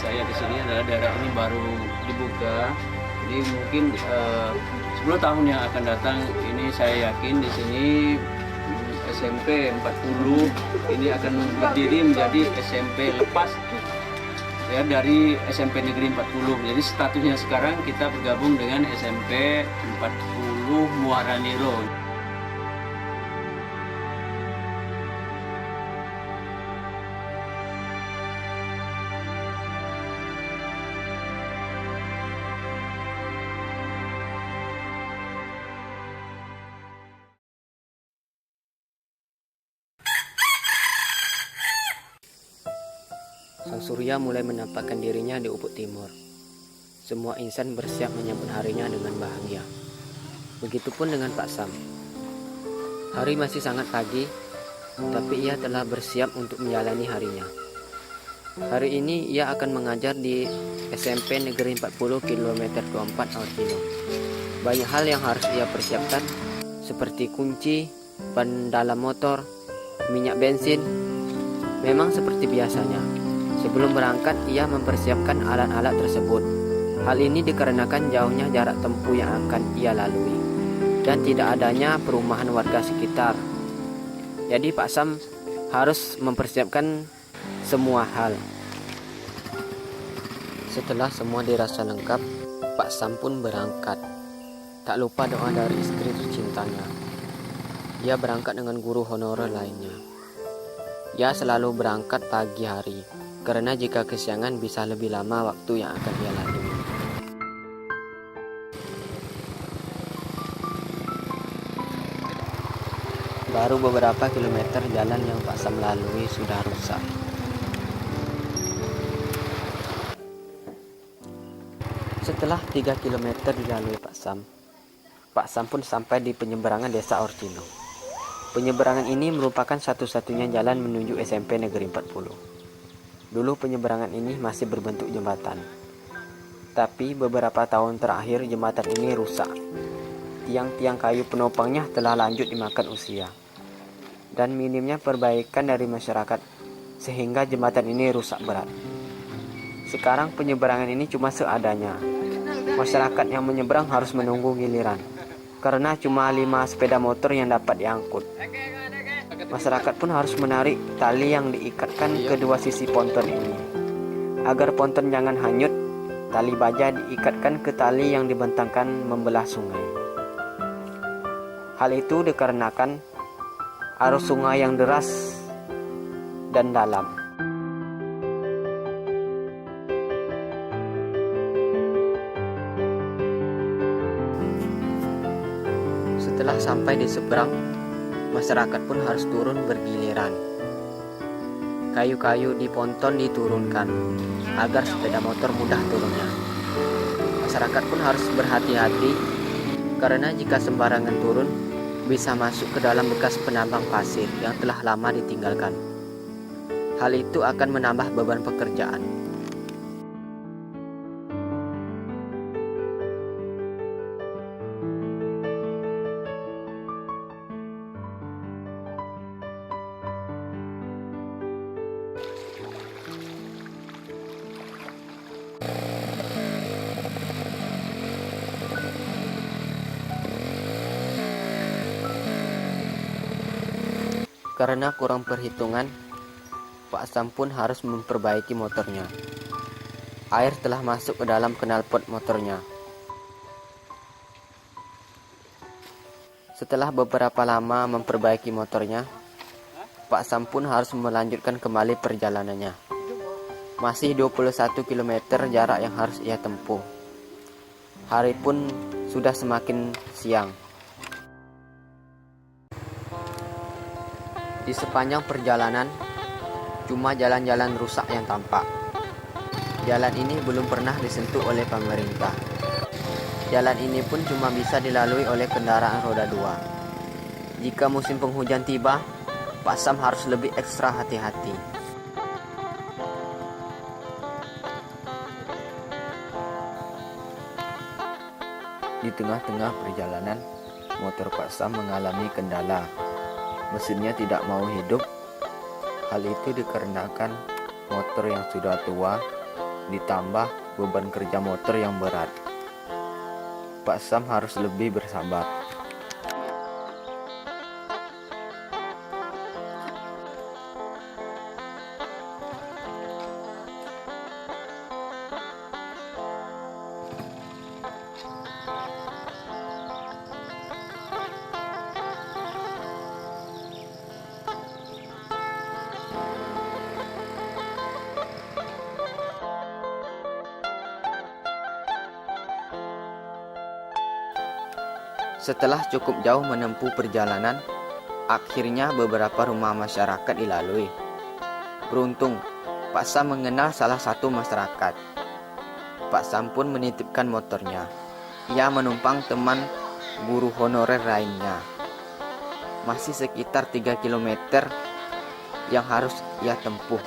saya di sini adalah daerah ini baru dibuka. Jadi mungkin 10 tahun yang akan datang ini saya yakin di sini SMP 40 ini akan berdiri menjadi SMP lepas ya dari SMP Negeri 40. Jadi statusnya sekarang kita bergabung dengan SMP 40 Muara Niro. Sang surya mulai menampakkan dirinya di ufuk timur. Semua insan bersiap menyambut harinya dengan bahagia. Begitupun dengan Pak Sam. Hari masih sangat pagi, tapi ia telah bersiap untuk menjalani harinya. Hari ini ia akan mengajar di SMP Negeri 40 Kilometer 24 Aortino. Banyak hal yang harus ia persiapkan, seperti kunci, ban dalam motor, minyak bensin. Memang seperti biasanya, sebelum berangkat ia mempersiapkan alat-alat tersebut. Hal ini dikarenakan jauhnya jarak tempuh yang akan ia lalui dan tidak adanya perumahan warga sekitar. Jadi Pak Sam harus mempersiapkan semua hal. Setelah semua dirasa lengkap, Pak Sam pun berangkat. Tak lupa doa dari istri tercintanya. Ia berangkat dengan guru honorer lainnya. Ia selalu berangkat pagi hari, karena jika kesiangan bisa lebih lama waktu yang akan ia lalui. Baru beberapa kilometer jalan yang Pak Sam lalui sudah rusak. Setelah 3 kilometer dilalui Pak Sam pun sampai di penyeberangan desa Aortino. Penyeberangan ini merupakan satu-satunya jalan menuju SMP Negeri 40. Dulu penyeberangan ini masih berbentuk jembatan. Tapi beberapa tahun terakhir jembatan ini rusak. Tiang-tiang kayu penopangnya telah lanjut dimakan usia. Dan minimnya perbaikan dari masyarakat sehingga jembatan ini rusak berat. Sekarang penyeberangan ini cuma seadanya. Masyarakat yang menyeberang harus menunggu giliran, karena cuma 5 sepeda motor yang dapat diangkut. Masyarakat pun harus menarik tali yang diikatkan kedua sisi ponton ini. Agar ponton jangan hanyut, tali baja diikatkan ke tali yang dibentangkan membelah sungai. Hal itu dikarenakan arus sungai yang deras dan dalam. Setelah sampai di seberang, masyarakat pun harus turun bergiliran. Kayu-kayu di ponton diturunkan agar sepeda motor mudah turunnya. Masyarakat pun harus berhati-hati karena jika sembarangan turun bisa masuk ke dalam bekas penambang pasir yang telah lama ditinggalkan. Hal itu akan menambah beban pekerjaan. Karena kurang perhitungan, Pak Sam pun harus memperbaiki motornya. Air telah masuk ke dalam knalpot motornya. Setelah beberapa lama memperbaiki motornya, Pak Sam pun harus melanjutkan kembali perjalanannya. Masih 21 km jarak yang harus ia tempuh. Hari pun sudah semakin siang. Di sepanjang perjalanan, cuma jalan-jalan rusak yang tampak. Jalan ini belum pernah disentuh oleh pemerintah. Jalan ini pun cuma bisa dilalui oleh kendaraan roda 2. Jika musim penghujan tiba, Pak Sam harus lebih ekstra hati-hati. Di tengah-tengah perjalanan, motor Pak Sam mengalami kendala. Mesinnya tidak mau hidup. Hal itu dikarenakan motor yang sudah tua ditambah beban kerja motor yang berat. Pak Sam harus lebih bersabar. Setelah cukup jauh menempuh perjalanan, akhirnya beberapa rumah masyarakat dilalui. Beruntung, Pak Sam mengenal salah satu masyarakat. Pak Sam pun menitipkan motornya. Ia menumpang teman guru honorer lainnya. Masih sekitar 3 km yang harus ia tempuh.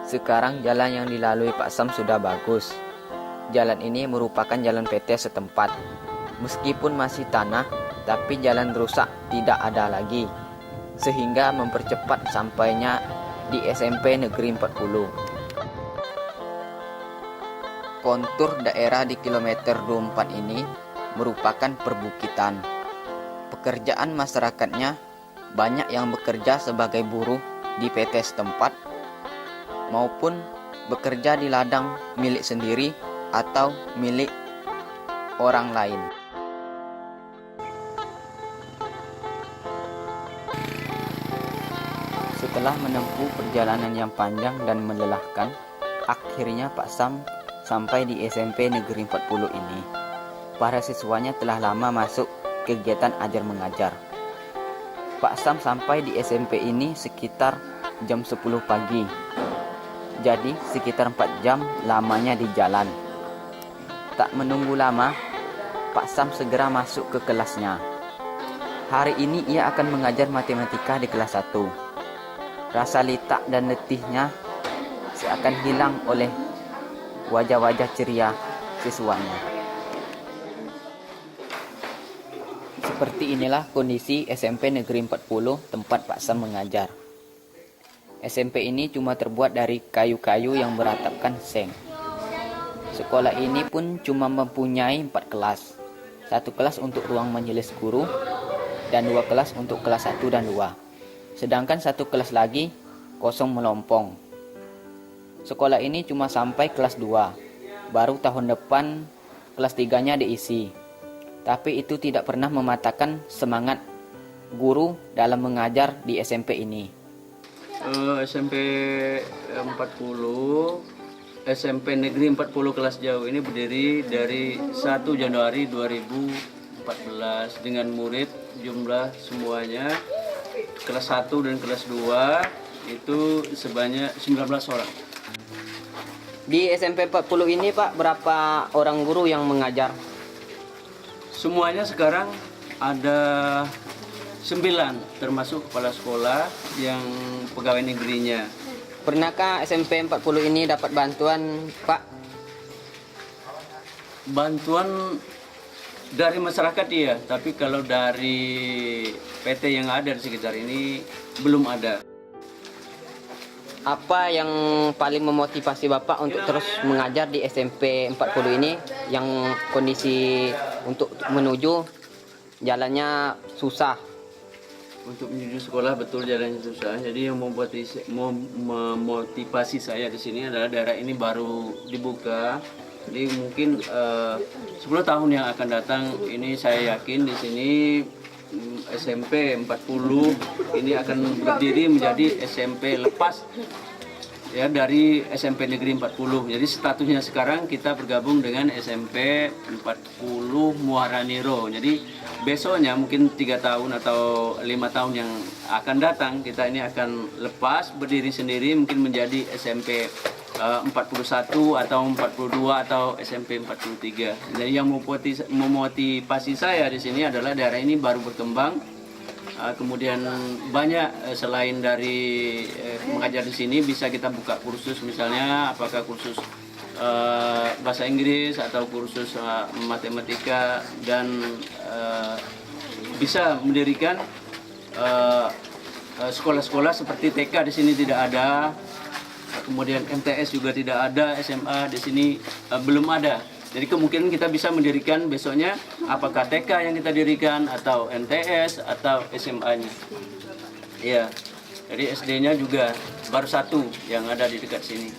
Sekarang jalan yang dilalui Pak Sam sudah bagus. Jalan ini merupakan jalan PT setempat. Meskipun masih tanah, tapi jalan rusak tidak ada lagi, sehingga mempercepat sampainya di SMP Negeri 40. Kontur daerah di kilometer 24 ini merupakan perbukitan. Pekerjaan masyarakatnya banyak yang bekerja sebagai buruh di PT setempat maupun bekerja di ladang milik sendiri atau milik orang lain. Setelah menempuh perjalanan yang panjang dan melelahkan, akhirnya Pak Sam sampai di SMP Negeri 40 ini. Para siswanya telah lama masuk kegiatan ajar mengajar. Pak Sam sampai di SMP ini sekitar jam 10 pagi. Jadi sekitar 4 jam lamanya di jalan. Tak menunggu lama, Pak Sam segera masuk ke kelasnya. Hari ini ia akan mengajar matematika di kelas 1. Rasa litak dan letihnya seakan hilang oleh wajah-wajah ceria siswanya. Seperti inilah kondisi SMP Negeri 40 tempat Pak Sam mengajar. SMP ini cuma terbuat dari kayu-kayu yang beratapkan seng. Sekolah ini pun cuma mempunyai 4 kelas. 1 kelas untuk ruang majelis guru dan 2 kelas untuk kelas 1 dan 2. Sedangkan 1 kelas lagi kosong melompong. Sekolah ini cuma sampai kelas 2. Baru tahun depan kelas 3-nya diisi. Tapi itu tidak pernah mematahkan semangat guru dalam mengajar di SMP ini. SMP 40 SMP Negeri 40 kelas jauh ini berdiri dari 1 Januari 2014 dengan murid jumlah semuanya kelas 1 dan kelas 2 itu sebanyak 19 orang. Di SMP 40 ini Pak, berapa orang guru yang mengajar? Semuanya sekarang ada 9 termasuk kepala sekolah yang pegawai negerinya. Pernahkah SMP 40 ini dapat bantuan Pak? Bantuan dari masyarakat iya, tapi kalau dari PT yang ada di sekitar ini belum ada. Apa yang paling memotivasi Bapak untuk terus mengajar di SMP 40 ini yang kondisi untuk menuju jalannya susah? Untuk menuju sekolah betul jalannya susah. Jadi yang memotivasi saya di sini adalah daerah ini baru dibuka. Jadi mungkin 10 tahun yang akan datang ini saya yakin di sini SMP 40 ini akan berdiri menjadi SMP lepas ya dari SMP Negeri 40. Jadi statusnya sekarang kita bergabung dengan SMP 40 Muara Niro. Jadi besoknya mungkin 3 tahun atau 5 tahun yang akan datang kita ini akan lepas berdiri sendiri mungkin menjadi SMP 41 atau 42 atau SMP 43. Jadi yang memotivasi saya di sini adalah daerah ini baru berkembang. Kemudian banyak selain dari mengajar di sini bisa kita buka kursus misalnya apakah kursus bahasa Inggris atau kursus matematika, dan bisa mendirikan sekolah-sekolah seperti TK di sini tidak ada, kemudian MTS juga tidak ada, SMA di sini belum ada. Jadi kemungkinan kita bisa mendirikan besoknya apakah TK yang kita dirikan atau MTS atau SMA-nya. Iya. Jadi SD-nya juga baru satu yang ada di dekat sini.